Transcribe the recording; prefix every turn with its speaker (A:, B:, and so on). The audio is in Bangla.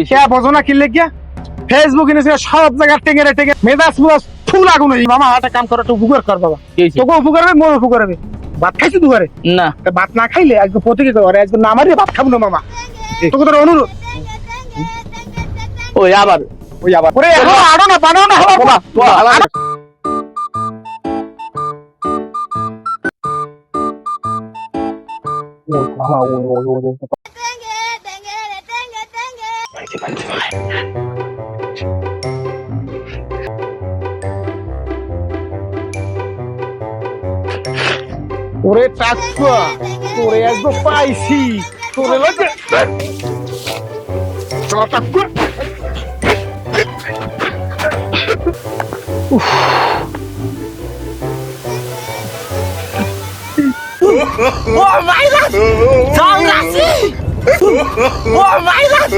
A: কে বোঝো না কি লেগিয়া ফেসবুক ইনস্টা সব জায়গা টেঙে মেজাজ মুজাজ ফুল আগুন হই মামা একটা কাম করো একটু উপকার কর বাবা তোকে উপকার হবে মোর উপকার হবে ভাত খাইছি দুয়ারে
B: না
A: ভাত না খাইলে আজকে প্রতিকে করে আজকে না মারিয়ে ভাত খাবো না মামা তোকে তোর অনুরোধ
B: ওই আবার
A: ওরে আড়ো না বানাও না বাবা ওরে টাকা তোরে একদম পাইছি তোরে লাগে টাকা
C: Oh my god! Tao là gì? Oh my god!